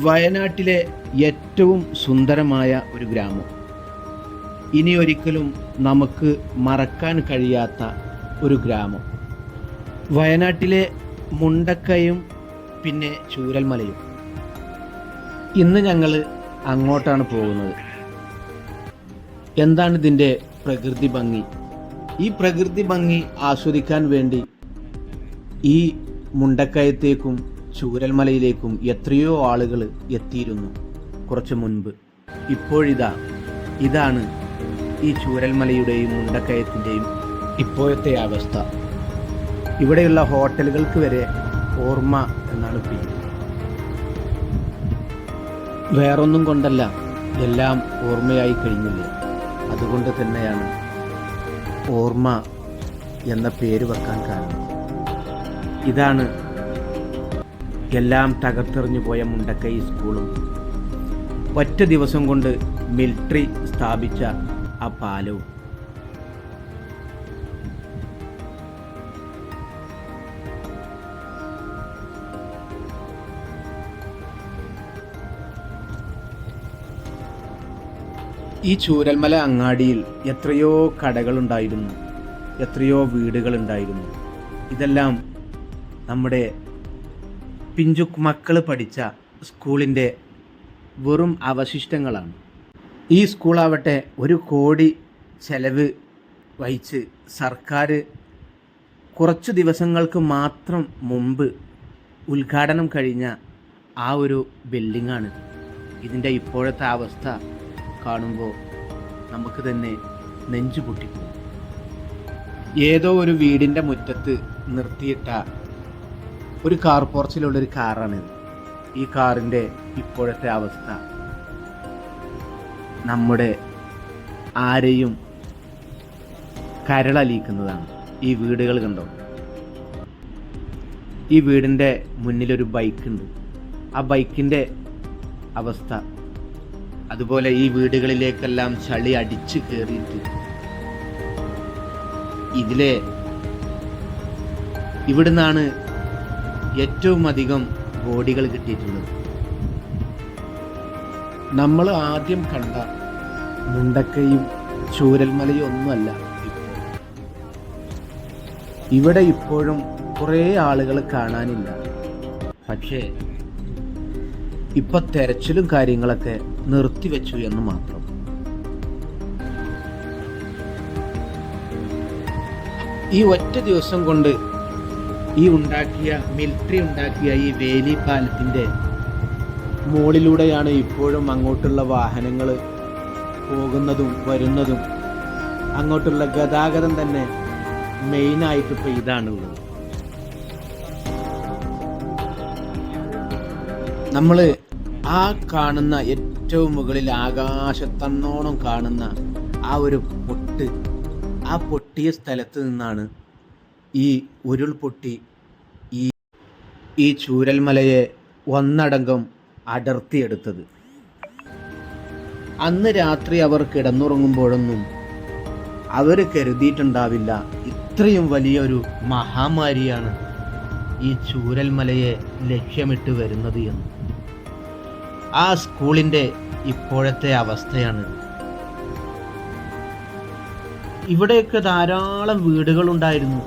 വയനാട്ടിലെ ഏറ്റവും സുന്ദരമായ ഒരു ഗ്രാമം, ഇനി ഒരിക്കലും നമുക്ക് മറക്കാൻ കഴിയാത്ത ഒരു ഗ്രാമം. വയനാട്ടിലെ മുണ്ടക്കയും പിന്നെ ചൂരൽമലയും. ഇന്ന് ഞങ്ങൾ അങ്ങോട്ടാണ് പോകുന്നത്. എന്താണ് ഇതിൻ്റെ പ്രകൃതി ഭംഗി? ഈ പ്രകൃതി ഭംഗി ആസ്വദിക്കാൻ വേണ്ടി ഈ മുണ്ടക്കയത്തേക്കും ചൂരൽമലയിലേക്കും എത്രയോ ആളുകൾ എത്തിയിരുന്നു കുറച്ച് മുൻപ്. ഇതാണ് ഈ ചൂരൽമലയുടെയും മുണ്ടക്കയത്തിൻ്റെയും ഇപ്പോഴത്തെ അവസ്ഥ. ഇവിടെയുള്ള ഹോട്ടലുകൾക്ക് വരെ ഓർമ്മ എന്നാണ് പേര്. വേറൊന്നും കൊണ്ടല്ല, എല്ലാം ഓർമ്മയായി കഴിഞ്ഞില്ലേ, അതുകൊണ്ട് തന്നെയാണ് ഓർമ്മ എന്ന പേര് വെക്കാൻ കാരണം. ഇതാണ് എല്ലാം തകർത്തെറിഞ്ഞു പോയ മുണ്ടക്കൈ സ്കൂളും ഒറ്റ ദിവസം കൊണ്ട് മിലിറ്ററി സ്ഥാപിച്ച ആ പാലവും. ഈ ചൂരൽമല അങ്ങാടിയിൽ എത്രയോ കടകളുണ്ടായിരുന്നു, എത്രയോ വീടുകളുണ്ടായിരുന്നു. ഇതെല്ലാം നമ്മുടെ പിഞ്ചു മക്കൾ പഠിച്ച സ്കൂളിൻ്റെ വെറും അവശിഷ്ടങ്ങളാണ്. ഈ സ്കൂളാവട്ടെ 1 കോടി ചെലവ് വഹിച്ച് സർക്കാർ കുറച്ച് ദിവസങ്ങൾക്ക് മാത്രം മുമ്പ് ഉദ്ഘാടനം കഴിഞ്ഞ ആ ഒരു ബിൽഡിങ്ങാണിത്. ഇതിൻ്റെ ഇപ്പോഴത്തെ അവസ്ഥ കാണുമ്പോൾ നമുക്ക് തന്നെ നെഞ്ചു പൊട്ടിക്കും. ഏതോ ഒരു വീടിൻ്റെ മുറ്റത്ത് നിർത്തിയിട്ട ഒരു കാർ പോർച്ചിലുള്ളൊരു കാറാണിത്. ഈ കാറിൻ്റെ ഇപ്പോഴത്തെ അവസ്ഥ നമ്മുടെ ആരെയും കരളലിയിക്കുന്നതാണ്. ഈ വീടുകൾ കണ്ടോ? ഈ വീടിൻ്റെ മുന്നിലൊരു ബൈക്കുണ്ട്. ആ ബൈക്കിൻ്റെ അവസ്ഥ അതുപോലെ. ഈ വീടുകളിലേക്കെല്ലാം ചളി അടിച്ചു കയറിയിട്ട് ഇവിടുന്നാണ് ഏറ്റവും അധികം ബോഡികൾ കിട്ടിയിട്ടുള്ളത്. നമ്മൾ ആദ്യം കണ്ട മുണ്ടക്കയും ചൂരൽമലയും ഒന്നുമല്ല ഇപ്പോൾ. ഇവിടെ ഇപ്പോഴും കുറേ ആളുകൾ കാണാനില്ല. പക്ഷേ ഇപ്പൊ തെരച്ചിലും കാര്യങ്ങളൊക്കെ നിർത്തിവെച്ചു എന്ന് മാത്രം. ഈ ഒറ്റ ദിവസം കൊണ്ട് മിലിറ്ററി ഉണ്ടാക്കിയ ഈ വേലി പാലത്തിൻ്റെ മുകളിലൂടെയാണ് ഇപ്പോഴും അങ്ങോട്ടുള്ള വാഹനങ്ങൾ പോകുന്നതും വരുന്നതും. അങ്ങോട്ടുള്ള ഗതാഗതം തന്നെ മെയിനായിട്ട് ഇപ്പോൾ ഇതാണുള്ളത്. നമ്മൾ ആ കാണുന്ന ഏറ്റവും മുകളിൽ ആകാശത്തന്നോണം കാണുന്ന ആ ഒരു ആ പൊട്ടിയ സ്ഥലത്ത് നിന്നാണ് ഈ ഉരുൾപൊട്ടി ഈ ചൂരൽമലയെ ഒന്നടങ്കം അടർത്തിയെടുത്തത്. അന്ന് രാത്രി അവർ കിടന്നുറങ്ങുമ്പോഴൊന്നും അവർ കരുതിയിട്ടുണ്ടാവില്ല ഇത്രയും വലിയൊരു മഹാമാരിയാണ് ഈ ചൂരൽമലയെ ലക്ഷ്യമിട്ട് വരുന്നത് എന്ന്. ആ സ്കൂളിൻ്റെ ഇപ്പോഴത്തെ അവസ്ഥയാണ്. ഇവിടെയൊക്കെ ധാരാളം വീടുകളുണ്ടായിരുന്നു,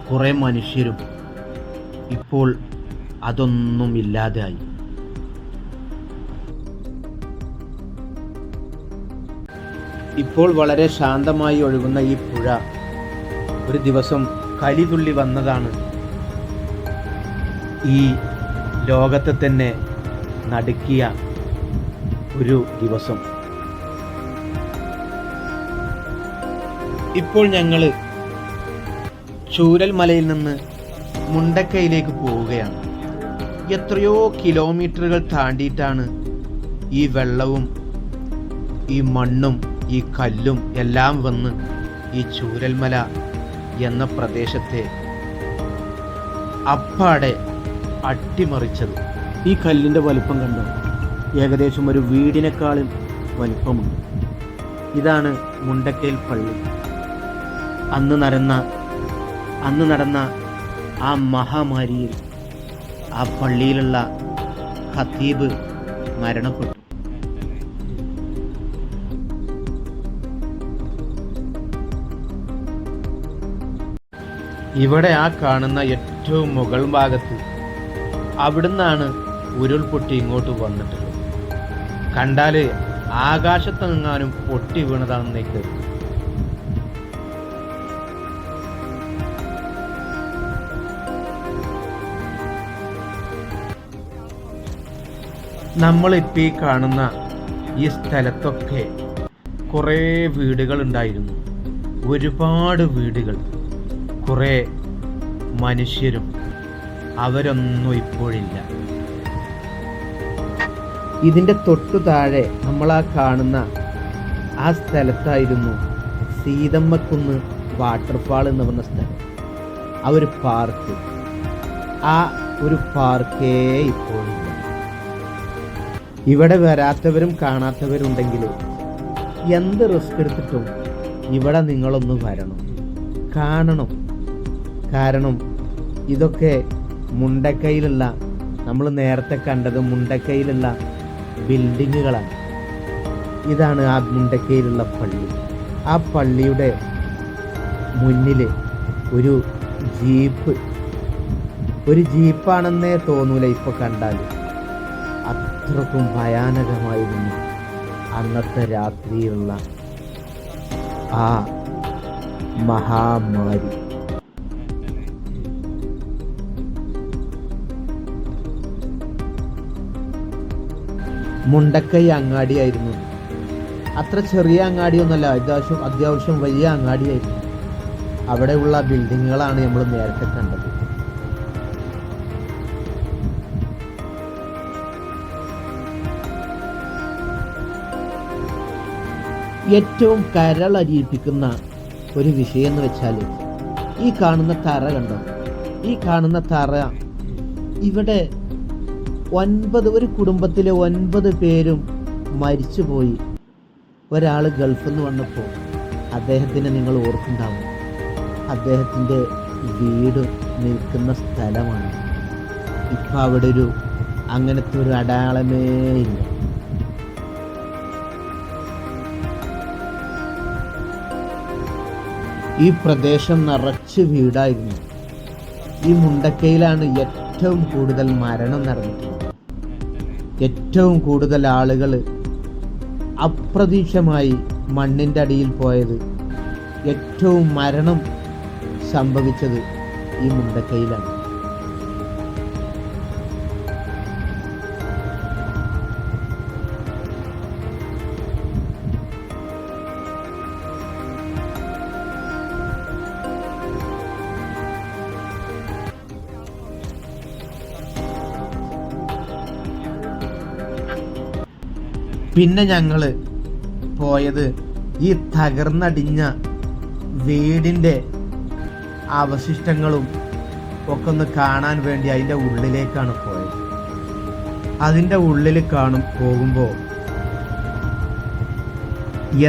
കുറേ മനുഷ്യരും. ഇപ്പോൾ അതൊന്നും ഇല്ലാതായി. ഇപ്പോൾ വളരെ ശാന്തമായി ഒഴുകുന്ന ഈ പുഴ ഒരു ദിവസം കലിതുള്ളി വന്നതാണ് ഈ ലോകത്തെ തന്നെ നടുക്കിയ ഒരു ദിവസം. ഇപ്പോൾ ഞങ്ങൾ ചൂരൽമലയിൽ നിന്ന് മുണ്ടക്കയിലേക്ക് പോവുകയാണ്. എത്രയോ കിലോമീറ്ററുകൾ താണ്ടിയിട്ടാണ് ഈ വെള്ളവും ഈ മണ്ണും ഈ കല്ലും എല്ലാം വന്ന് ഈ ചൂരൽമല എന്ന പ്രദേശത്തെ അപ്പാടെ അട്ടിമറിച്ചത്. ഈ കല്ലിൻ്റെ വലിപ്പം കണ്ടോ? ഏകദേശം ഒരു വീടിനേക്കാളും വലിപ്പമുണ്ട്. ഇതാണ് മുണ്ടക്കയിൽ പള്ളി. അന്ന് നടന്ന ആ മഹാമാരിയിൽ ആ പള്ളിയിലുള്ള ഖത്തീബ് മരണപ്പെട്ടു. ഇവിടെ ആ കാണുന്ന ഏറ്റവും മുകൾ ഭാഗത്ത് അവിടുന്നാണ് ഉരുൾപൊട്ടി ഇങ്ങോട്ട് വന്നിട്ടുള്ളത്. കണ്ടാല് ആകാശത്തെങ്ങാനും പൊട്ടി വീണതാണെന്നേക്ക്. നമ്മളിപ്പോൾ ഈ കാണുന്ന ഈ സ്ഥലത്തൊക്കെ കുറേ വീടുകൾ ഉണ്ടായിരുന്നു, ഒരുപാട് വീടുകൾ, കുറേ മനുഷ്യരും. അവരൊന്നും ഇപ്പോഴില്ല. ഇതിൻ്റെ തൊട്ടു താഴെ നമ്മളാ കാണുന്ന ആ സ്ഥലത്തായിരുന്നു സീതമ്മക്കുന്ന് വാട്ടർഫാൾ എന്ന് പറഞ്ഞ സ്ഥലം. ആ ഒരു പാർക്ക്, ആ ഒരു പാർക്കേ ഇപ്പോഴില്ല. ഇവിടെ വരാത്തവരും കാണാത്തവരുണ്ടെങ്കിൽ എന്ത് റിസ്ക് എടുത്തിട്ടും ഇവിടെ നിങ്ങളൊന്ന് വരണം, കാണണം. കാരണം ഇതൊക്കെ മുണ്ടക്കയിലുള്ള, നമ്മൾ നേരത്തെ കണ്ടത് മുണ്ടക്കയിലുള്ള ബിൽഡിങ്ങുകളാണ്. ഇതാണ് ആ മുണ്ടക്കയിലുള്ള പള്ളി. ആ പള്ളിയുടെ മുന്നിൽ ഒരു ജീപ്പാണെന്നേ തോന്നൂല ഇപ്പോൾ കണ്ടാൽ. അത്രക്കും ഭയാനകമായിരുന്നു അന്നത്തെ രാത്രിയിലുള്ള ആ മഹാമാരി. മുണ്ടക്കൈ അങ്ങാടിയായിരുന്നു. അത്ര ചെറിയ അങ്ങാടിയൊന്നുമല്ല, അത്യാവശ്യം വലിയ അങ്ങാടിയായിരുന്നു. അവിടെയുള്ള ബിൽഡിങ്ങുകളാണ് നമ്മൾ നേരത്തെ കണ്ടത്. ഏറ്റവും കരളരിയിപ്പിക്കുന്ന ഒരു വിഷയം എന്ന് വെച്ചാൽ ഈ കാണുന്ന തറ കണ്ടോ? ഈ കാണുന്ന തറ ഇവിടെ ഒരു കുടുംബത്തിലെ 9 പേരും മരിച്ചുപോയി. ഒരാൾ ഗൾഫിൽ നിന്ന് വന്നപ്പോൾ അദ്ദേഹത്തിനെ നിങ്ങൾ ഓർക്കുന്നുണ്ടാവും. അദ്ദേഹത്തിൻ്റെ വീട് നിൽക്കുന്ന സ്ഥലമാണ്. ഇപ്പം അവിടെ അങ്ങനത്തെ ഒരു അടയാളമേ ഇല്ല. ഈ പ്രദേശം നിറച്ച് വീടായിരുന്നു. ഈ മുണ്ടക്കയിലാണ് ഏറ്റവും കൂടുതൽ മരണം നടന്നിട്ടുള്ളത്. ഏറ്റവും കൂടുതൽ ആളുകൾ അപ്രതീക്ഷമായി മണ്ണിൻ്റെ അടിയിൽ പോയത്, ഏറ്റവും മരണം സംഭവിച്ചത് ഈ മുണ്ടക്കയിലാണ്. പിന്നെ ഞങ്ങൾ പോയത് ഈ തകർന്നടിഞ്ഞ വീടിൻ്റെ അവശിഷ്ടങ്ങളും ഒക്കെ ഒന്ന് കാണാൻ വേണ്ടി അതിൻ്റെ ഉള്ളിലേക്കാണ് പോയത്. അതിൻ്റെ ഉള്ളിൽ പോകുമ്പോൾ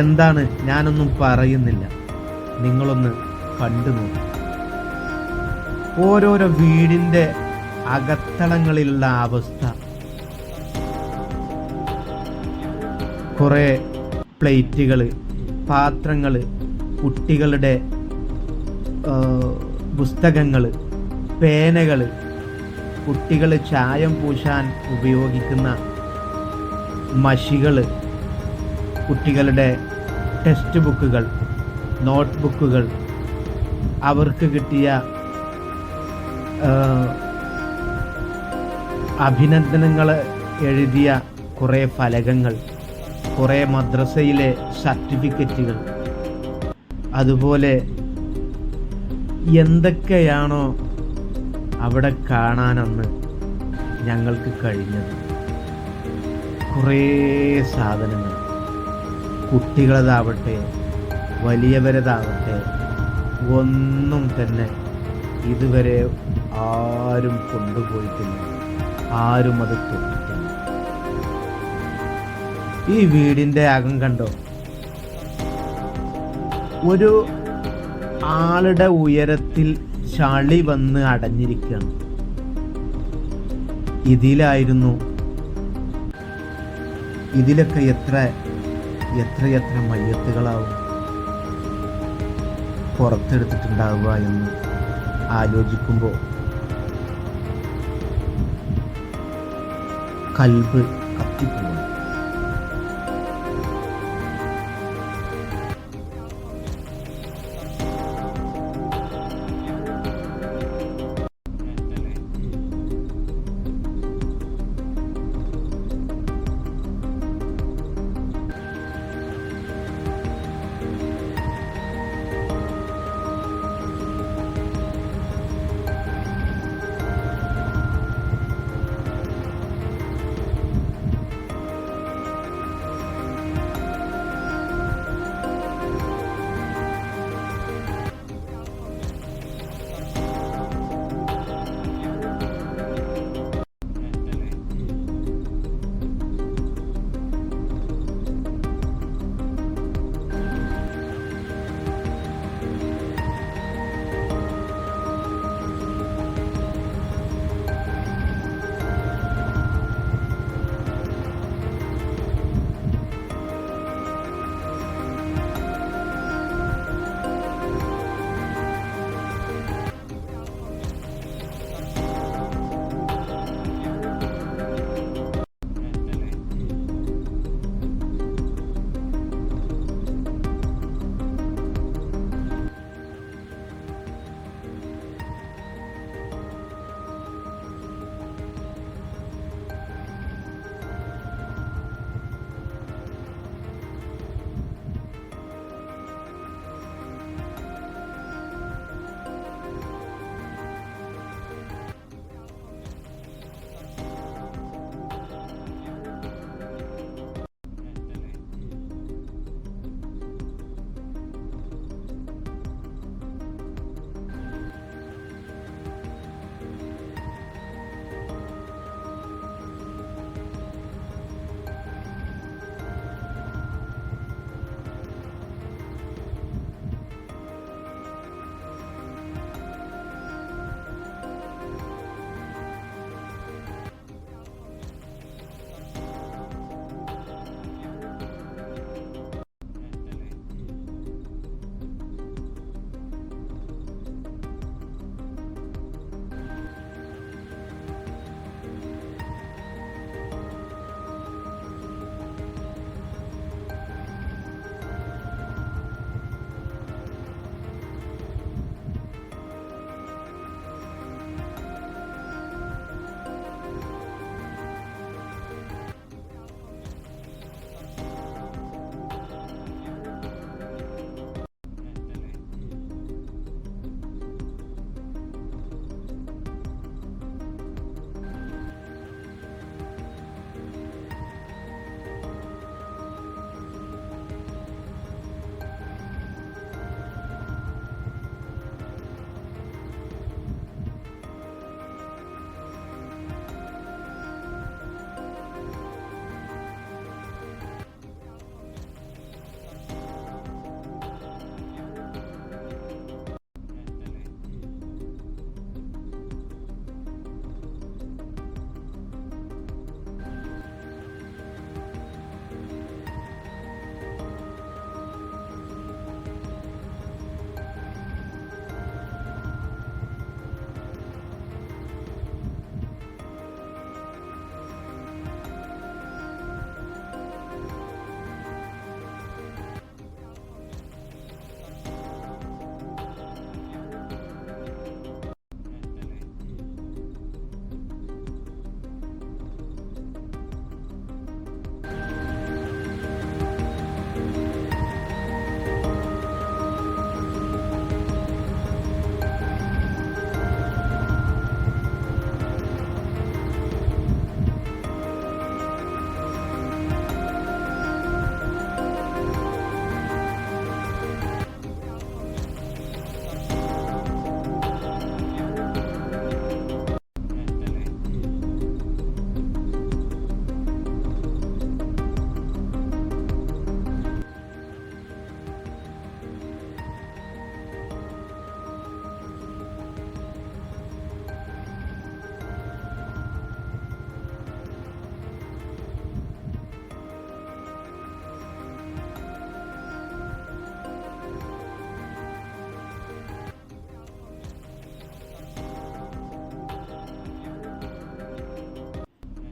എന്താണ്, ഞാനൊന്നും പറയുന്നില്ല, നിങ്ങളൊന്ന് കണ്ടു നോക്കും. ഓരോരോ വീടിൻ്റെ അകത്തളങ്ങളിലുള്ള അവസ്ഥ. കുറേ പ്ലേറ്റുകൾ, പാത്രങ്ങൾ, കുട്ടികളുടെ പുസ്തകങ്ങൾ, പേനകൾ, കുട്ടികൾ ചായം പൂശാൻ ഉപയോഗിക്കുന്ന മഷികൾ, കുട്ടികളുടെ ടെക്സ്റ്റ് ബുക്കുകൾ, നോട്ട് ബുക്കുകൾ, അവർക്ക് കിട്ടിയ അഭിനന്ദനങ്ങൾ എഴുതിയ കുറേ ഫലകങ്ങൾ, കുറേ മദ്രസയിലെ സർട്ടിഫിക്കറ്റുകൾ, അതുപോലെ എന്തൊക്കെയാണോ അവിടെ കാണാനെന്ന് ഞങ്ങൾക്ക് കഴിഞ്ഞത്. കുറേ സാധനങ്ങൾ, കുട്ടികളതാവട്ടെ വലിയവരതാവട്ടെ, ഒന്നും തന്നെ ഇതുവരെ ആരും കൊണ്ടുപോയിട്ടില്ല, ആരും അത് തൊട്ടിട്ടില്ല. ഈ വീടിൻ്റെ അകം കണ്ടോ? ഒരു ആളുടെ ഉയരത്തിൽ ചളി വന്ന് അടഞ്ഞിരിക്കുകയാണ്. ഇതിലായിരുന്നു ഇതിലൊക്കെ എത്ര മയ്യത്തുകളാവും പുറത്തെടുത്തിട്ടുണ്ടാവുക എന്ന് ആലോചിക്കുമ്പോൾ കൽബ് കത്തിപ്പോകും.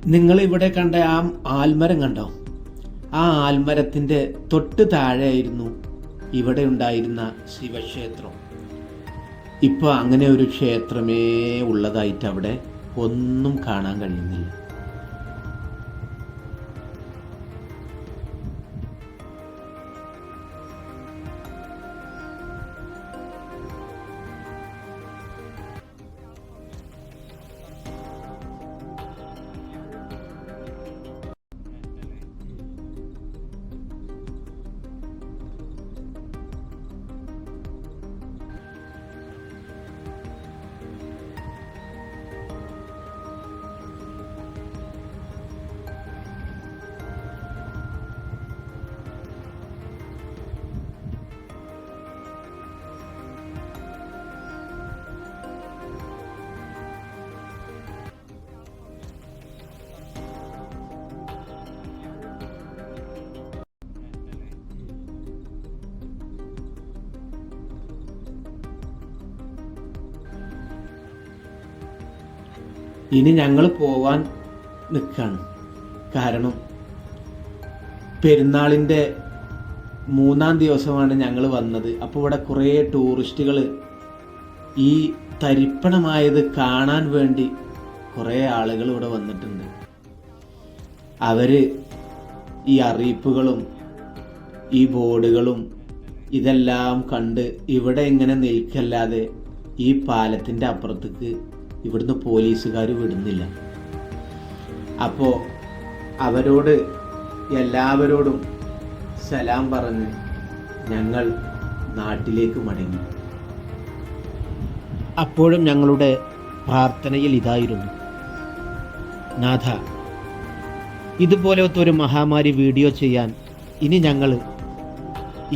നിങ്ങൾ ഇവിടെ കണ്ട ആ ആൽമരം കണ്ടോ? ആ ആൽമരത്തിൻ്റെ തൊട്ട് താഴെയായിരുന്നു ഇവിടെ ഉണ്ടായിരുന്ന ശിവക്ഷേത്രം. ഇപ്പോൾ അങ്ങനെ ഒരു ക്ഷേത്രമേ ഉള്ളതായിട്ട് അവിടെ ഒന്നും കാണാൻ കഴിയുന്നില്ല. ഇനി ഞങ്ങൾ പോവാൻ നിൽക്കുകയാണ്. കാരണം പെരുന്നാളിൻ്റെ 3-ാം ദിവസമാണ് ഞങ്ങൾ വന്നത്. അപ്പോൾ ഇവിടെ കുറേ ടൂറിസ്റ്റുകൾ ഈ തരിപ്പണമായത് കാണാൻ വേണ്ടി കുറേ ആളുകൾ ഇവിടെ വന്നിട്ടുണ്ട്. അവർ ഈ അറിയിപ്പുകളും ഈ ബോർഡുകളും ഇതെല്ലാം കണ്ട് ഇവിടെ ഇങ്ങനെ നിൽക്കല്ലാതെ ഈ പാലത്തിൻ്റെ അപ്പുറത്തേക്ക് ഇവിടുന്ന് പോലീസുകാർ വിടുന്നില്ല. അപ്പോൾ അവരോട് എല്ലാവരോടും സലാം പറഞ്ഞ് ഞങ്ങൾ നാട്ടിലേക്ക് മടങ്ങി. അപ്പോഴും ഞങ്ങളുടെ പ്രാർത്ഥനയിൽ ഇതായിരുന്നു: നാഥ, ഇതുപോലത്തെ ഒരു മഹാമാരി വീഡിയോ ചെയ്യാൻ ഇനി ഞങ്ങൾ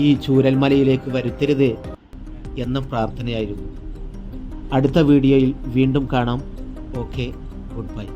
ഈ ചൂരൽമലയിലേക്ക് വരുത്തരുത് എന്ന പ്രാർത്ഥനയായിരുന്നു. അടുത്ത വീഡിയോയിൽ വീണ്ടും കാണാം. Okay, good bye.